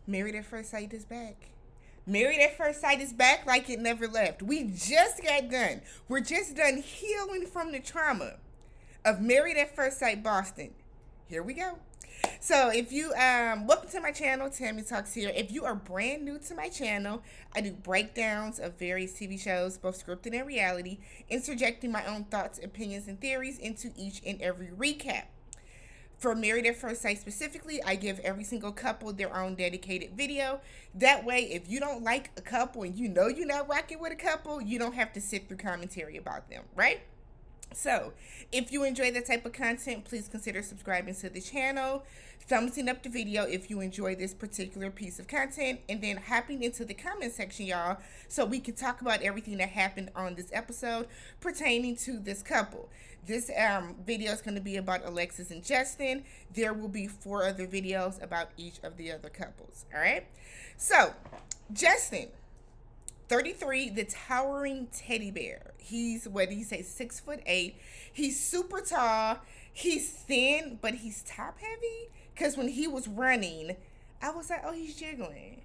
Married at First Sight is back. Married at First Sight is back like it never left. We just got done. We're just done healing from the trauma of Married at First Sight Boston. Here we go. So if you welcome to my channel, Tammy Talks here. If you are brand new to my channel, I do breakdowns of various TV shows, both scripted and reality, interjecting my own thoughts, opinions, and theories into each and every recap. For Married at First Sight specifically, I give every single couple their own dedicated video. That way, if you don't like a couple and you know you're not rocking with a couple, you don't have to sit through commentary about them, right? So, if you enjoy that type of content, please consider subscribing to the channel, thumbsing up the video if you enjoy this particular piece of content, and then hopping into the comment section, y'all, so we can talk about everything that happened on this episode pertaining to this couple. This video is going to be about Alexis and Justin. There will be 4 other videos about each of the other couples, all right? So, Justin, 33, the towering teddy bear. He's, what did he say, 6'8". He's super tall. He's thin, but he's top heavy. Because when he was running, I was like, oh, he's jiggling.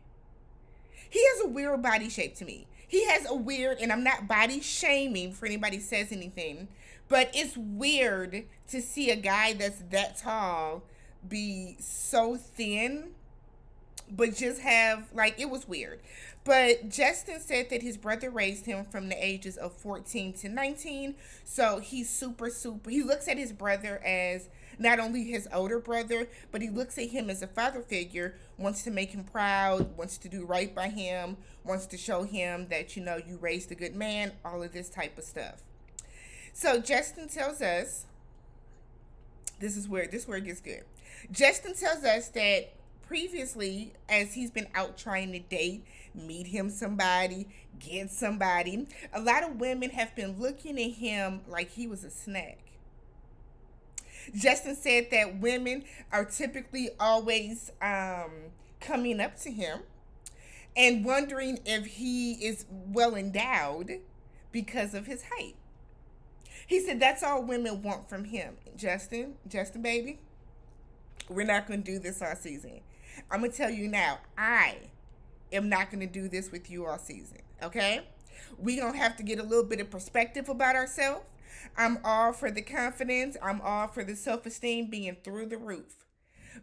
He has a weird body shape to me. He has a weird, and I'm not body shaming for anybody says anything, but it's weird to see a guy that's that tall be so thin, but just have, like, it was weird. But Justin said that his brother raised him from the ages of 14 to 19. So he's super, he looks at his brother as not only his older brother, but he looks at him as a father figure, wants to make him proud, wants to do right by him, wants to show him that, you know, you raised a good man, all of this type of stuff. So Justin tells us, this is where it gets good. Justin tells us that previously, as he's been out trying to date, meet him somebody, get somebody, a lot of women have been looking at him like he was a snack. Justin said that women are typically always coming up to him and wondering if he is well endowed because of his height. He said that's all women want from him. Justin baby, we're not going to do this all season. I'm going to tell you now, I am not going to do this with you all season, okay? We're going to have to get a little bit of perspective about ourselves. I'm all for the confidence. I'm all for the self-esteem being through the roof.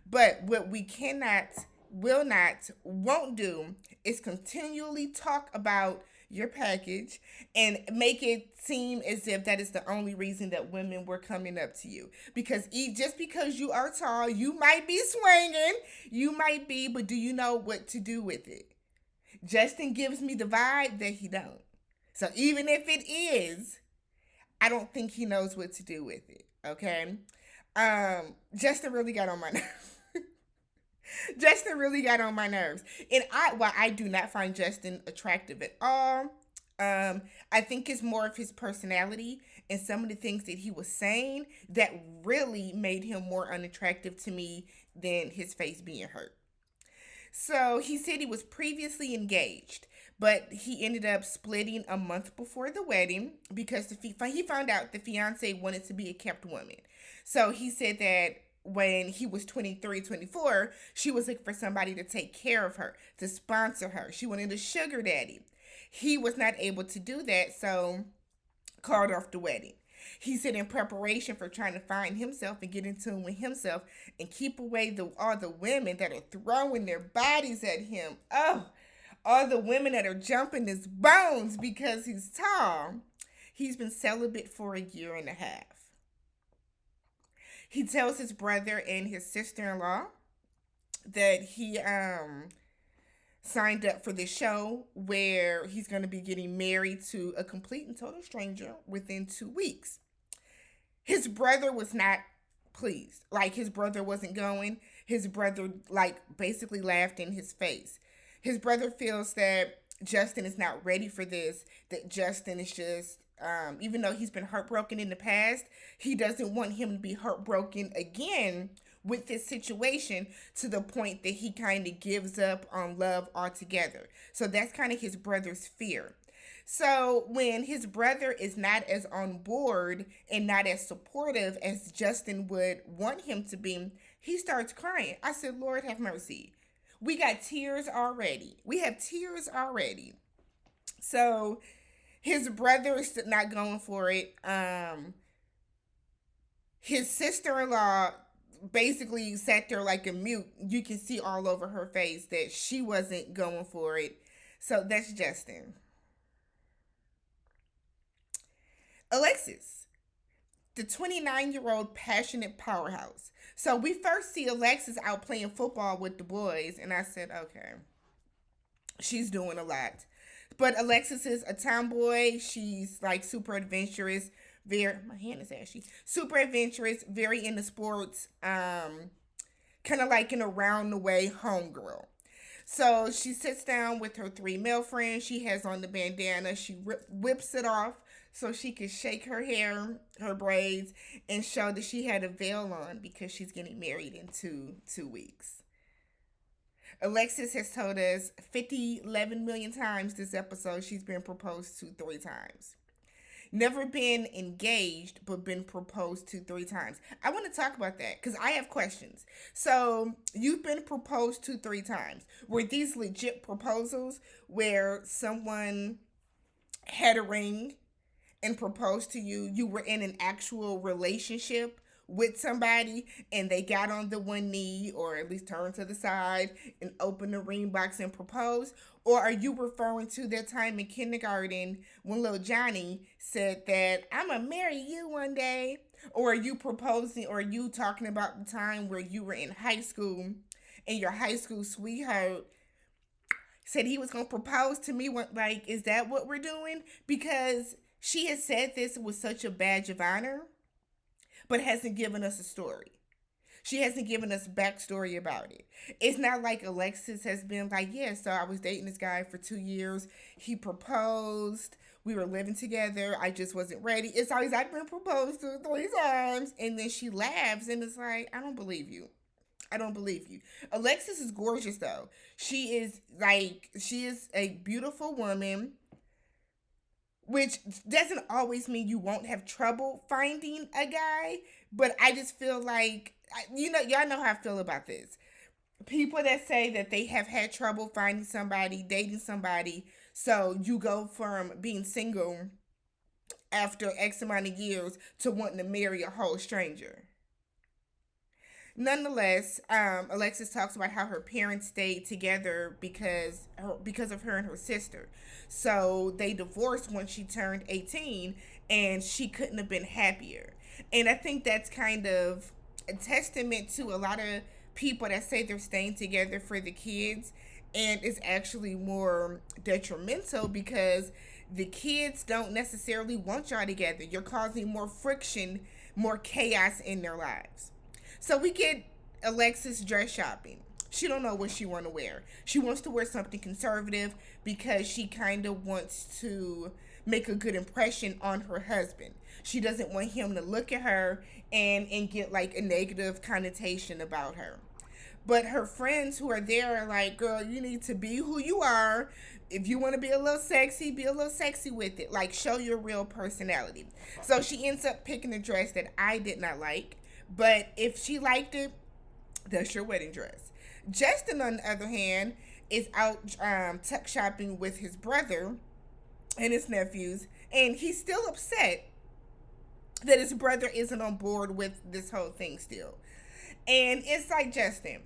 But what we cannot, will not, won't do is continually talk about your package and make it seem as if that is the only reason that women were coming up to you. Because just because you are tall, you might be swinging, you might be, but do you know what to do with it? Justin gives me the vibe that he don't. So even if it is, I don't think he knows what to do with it, okay? Justin really got on my nerves. Justin really got on my nerves. And while I do not find Justin attractive at all, I think it's more of his personality and some of the things that he was saying that really made him more unattractive to me than his face being hurt. So he said he was previously engaged, but he ended up splitting a month before the wedding because he found out the fiance wanted to be a kept woman. So he said that when he was 23, 24, she was looking for somebody to take care of her, to sponsor her. She wanted a sugar daddy. He was not able to do that, so called off the wedding. He said in preparation for trying to find himself and get in tune with himself and keep away all the women that are throwing their bodies at him. Oh, all the women that are jumping his bones because he's tall. He's been celibate for 1.5 years. He tells his brother and his sister-in-law that he signed up for this show where he's going to be getting married to a complete and total stranger within 2 weeks. His brother was not pleased. Like, his brother wasn't going. His brother, like, basically laughed in his face. His brother feels that Justin is not ready for this, that Justin is just, even though he's been heartbroken in the past, he doesn't want him to be heartbroken again with this situation to the point that he kind of gives up on love altogether. So that's kind of his brother's fear. So when his brother is not as on board and not as supportive as Justin would want him to be, he starts crying. I said, Lord have mercy. We got tears already. We have tears already. So his brother is not going for it. His sister-in-law basically sat there like a mute. You can see all over her face that she wasn't going for it. So that's Justin. Alexis, the 29-year-old passionate powerhouse. So we first see Alexis out playing football with the boys, and I said, okay, she's doing a lot. But Alexis is a tomboy. She's like super adventurous. Very, my hand is ashy. Super adventurous, very into sports. Kind of like an around the way homegirl. So she sits down with her three male friends. She has on the bandana. She whips it off so she can shake her hair, her braids, and show that she had a veil on because she's getting married in two weeks. Alexis has told us 11 million times this episode she's been proposed to 3 times. Never been engaged, but been proposed to 3 times. I want to talk about that because I have questions. So, you've been proposed to 3 times. Were these legit proposals where someone had a ring and proposed to you? You were in an actual relationship with somebody and they got on the one knee or at least turned to the side and opened the ring box and proposed? Or are you referring to that time in kindergarten when little Johnny said that I'm gonna marry you one day? Or are you proposing, or are you talking about the time where you were in high school and your high school sweetheart said he was gonna propose to me? Like, is that what we're doing? Because she has said this with such a badge of honor but hasn't given us a story. She hasn't given us backstory about it. It's not like Alexis has been like, yeah, so I was dating this guy for 2 years. He proposed. We were living together. I just wasn't ready. It's always, I've been proposed to 3 times. And then she laughs and it's like, I don't believe you. I don't believe you. Alexis is gorgeous though. She is a beautiful woman, which doesn't always mean you won't have trouble finding a guy, but I just feel like, y'all know how I feel about this. People that say that they have had trouble finding somebody, dating somebody, so you go from being single after X amount of years to wanting to marry a whole stranger. Nonetheless, Alexis talks about how her parents stayed together because of her and her sister. So they divorced when she turned 18, and she couldn't have been happier. And I think that's kind of a testament to a lot of people that say they're staying together for the kids, and it's actually more detrimental because the kids don't necessarily want y'all together. You're causing more friction, more chaos in their lives. So we get Alexis dress shopping. She don't know what she want to wear. She wants to wear something conservative because she kind of wants to make a good impression on her husband. She doesn't want him to look at her and get like a negative connotation about her. But her friends who are there are like, girl, you need to be who you are. If you want to be a little sexy, be a little sexy with it. Like, show your real personality. So she ends up picking a dress that I did not like. But if she liked it, that's your wedding dress. Justin, on the other hand, is out tuck shopping with his brother and his nephews. And he's still upset that his brother isn't on board with this whole thing still. And it's like, Justin,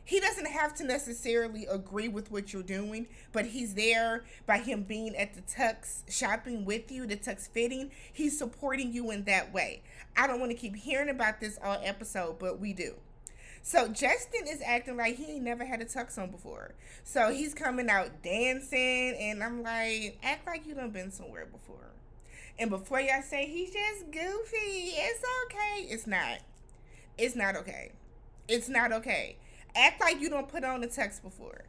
he doesn't have to necessarily agree with what you're doing, but he's there by him being at the tux shopping with you, the tux fitting. He's supporting you in that way. I don't want to keep hearing about this all episode, but we do. So Justin is acting like he ain't never had a tux on before. So he's coming out dancing, and I'm like, act like you done been somewhere before. And before y'all say he's just goofy, it's okay. It's not. It's not okay. It's not okay. Act like you don't put on a tux before.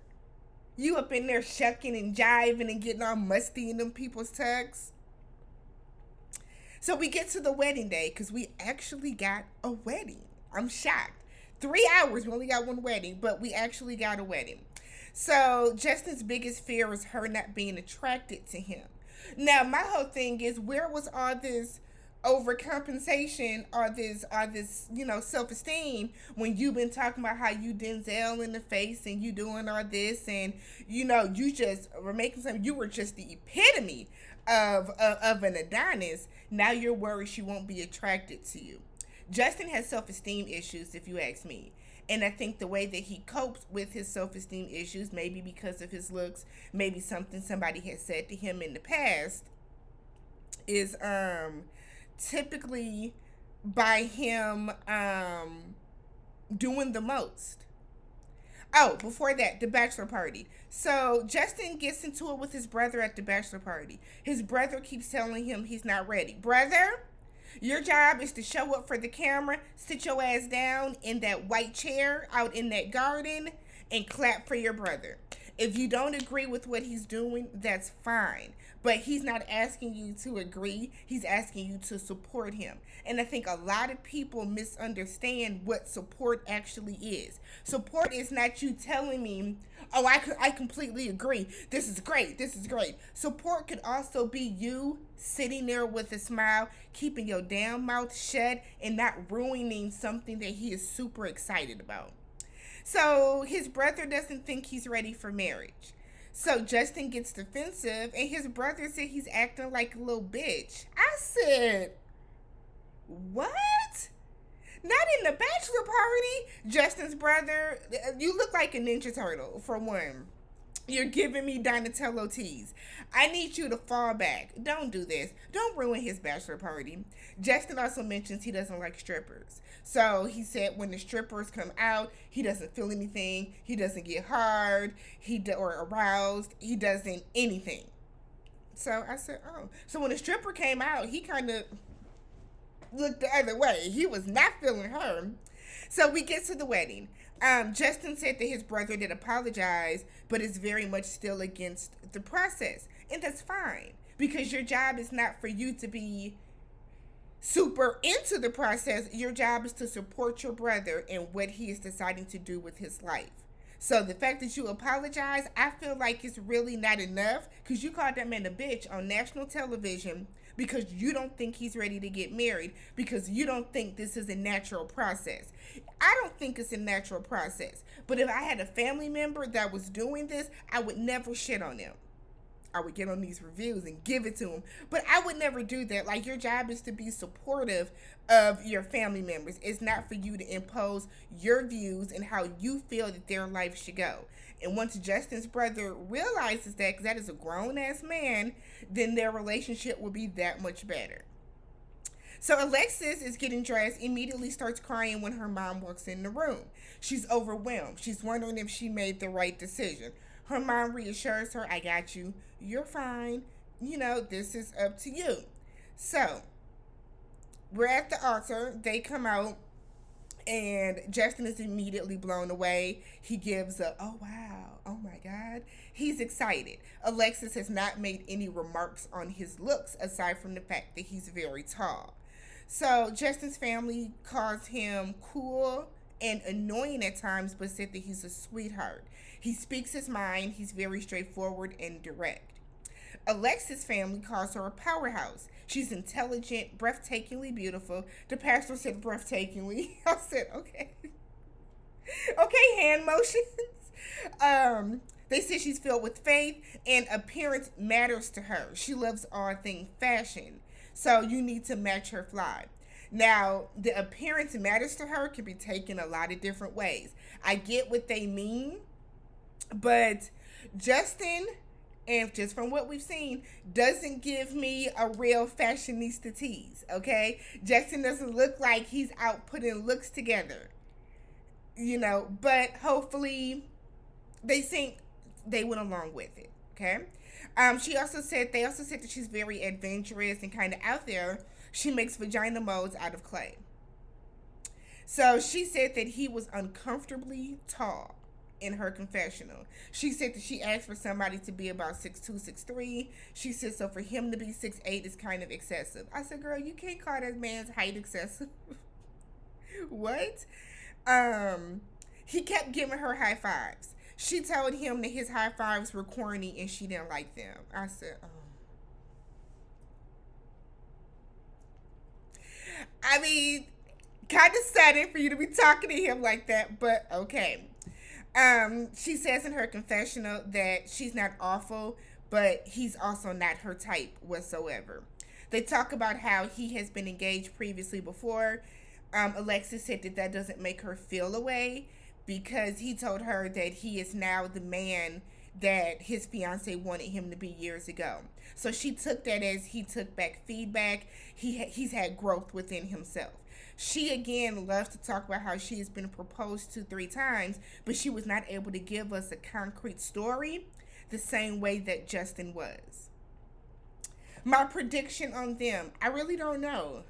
You up in there shucking and jiving and getting all musty in them people's tux. So we get to the wedding day because we actually got a wedding. I'm shocked. 3 hours, we only got one wedding, but we actually got a wedding. So Justin's biggest fear is her not being attracted to him. Now, my whole thing is, where was all this overcompensation or this self-esteem when you've been talking about how you Denzel in the face and you doing all this and you just were making something. You were just the epitome of an Adonis. Now you're worried she won't be attracted to you. Justin has self-esteem issues, if you ask me. And I think the way that he copes with his self-esteem issues, maybe because of his looks, maybe something somebody has said to him in the past, is typically by him doing the most. Oh, before that, the bachelor party. So Justin gets into it with his brother at the bachelor party. His brother keeps telling him he's not ready. Brother, your job is to show up for the camera, sit your ass down in that white chair out in that garden, and clap for your brother. If you don't agree with what he's doing, that's fine. But he's not asking you to agree. He's asking you to support him. And I think a lot of people misunderstand what support actually is. Support is not you telling me, oh, I completely agree. This is great. This is great. Support could also be you sitting there with a smile, keeping your damn mouth shut, and not ruining something that he is super excited about. So his brother doesn't think he's ready for marriage. So Justin gets defensive, and his brother said he's acting like a little bitch. I said, what? Not in the bachelor party? Justin's brother, you look like a Ninja Turtle, for one. You're giving me Donatello tease. I need you to fall back. Don't do this. Don't ruin his bachelor party. Justin also mentions he doesn't like strippers. So he said when the strippers come out, he doesn't feel anything. He doesn't get hard. Or aroused. He doesn't anything. So I said, oh. So when the stripper came out, he kind of looked the other way. He was not feeling her. So we get to the wedding. Justin said that his brother did apologize, but is very much still against the process. And that's fine, because your job is not for you to be super into the process. Your job is to support your brother in what he is deciding to do with his life. So the fact that you apologize, I feel like it's really not enough, because you called that man a bitch on national television because you don't think he's ready to get married, because you don't think this is a natural process. I don't think it's a natural process. But if I had a family member that was doing this, I would never shit on them. I would get on these reviews and give it to them. But I would never do that. Like, your job is to be supportive of your family members. It's not for you to impose your views and how you feel that their life should go. And once Justin's brother realizes that, because that is a grown-ass man, then their relationship will be that much better. So Alexis is getting dressed, immediately starts crying when her mom walks in the room. She's overwhelmed. She's wondering if she made the right decision. Her mom reassures her, I got you. You're fine. This is up to you. So we're at the altar. They come out, and Justin is immediately blown away. He gives a, oh, wow, oh, my God. He's excited. Alexis has not made any remarks on his looks, aside from the fact that he's very tall. So Justin's family calls him cool and annoying at times, but said that he's a sweetheart. He speaks his mind. He's very straightforward and direct. Alexis' family calls her a powerhouse. She's intelligent, breathtakingly beautiful. The pastor said breathtakingly. I said, okay. Okay, hand motions. They say she's filled with faith, and appearance matters to her. She loves all things fashion. So you need to match her fly. Now, the appearance matters to her can be taken a lot of different ways. I get what they mean, but Justin, and just from what we've seen, doesn't give me a real fashionista tease, okay? Justin doesn't look like he's out putting looks together, but hopefully they went along with it, okay? They also said that she's very adventurous and kind of out there. She makes vagina molds out of clay. So she said that he was uncomfortably tall in her confessional. She said that she asked for somebody to be about 6'2", 6'3". She said so for him to be 6'8" is kind of excessive. I said, girl, you can't call that man's height excessive. What? He kept giving her high fives. She told him that his high fives were corny and she didn't like them. I said, oh. I mean, kind of sudden for you to be talking to him like that, but okay. She says in her confessional that she's not awful, but he's also not her type whatsoever. They talk about how he has been engaged previously before. Alexis said that that doesn't make her feel away because he told her that he is now the man that his fiance wanted him to be years ago. So she took that as he took back feedback. He's had growth within himself. She again loves to talk about how she has been proposed to 3 times, but she was not able to give us a concrete story the same way that Justin was. My prediction on them, I really don't know.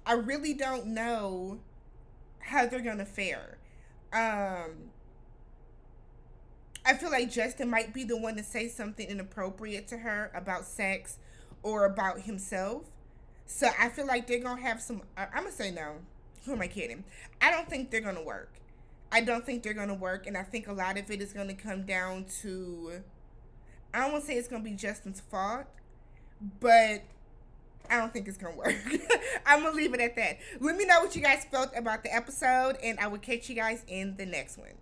I really don't know how they're gonna fare. I feel like Justin might be the one to say something inappropriate to her about sex or about himself. So I feel like they're gonna have some. I'm gonna say no. Who am I kidding? I don't think they're gonna work. I don't think they're gonna work, and I think a lot of it is gonna come down to. I don't want to say it's gonna be Justin's fault, but I don't think it's gonna work. I'm gonna leave it at that. Let me know what you guys felt about the episode, and I will catch you guys in the next one.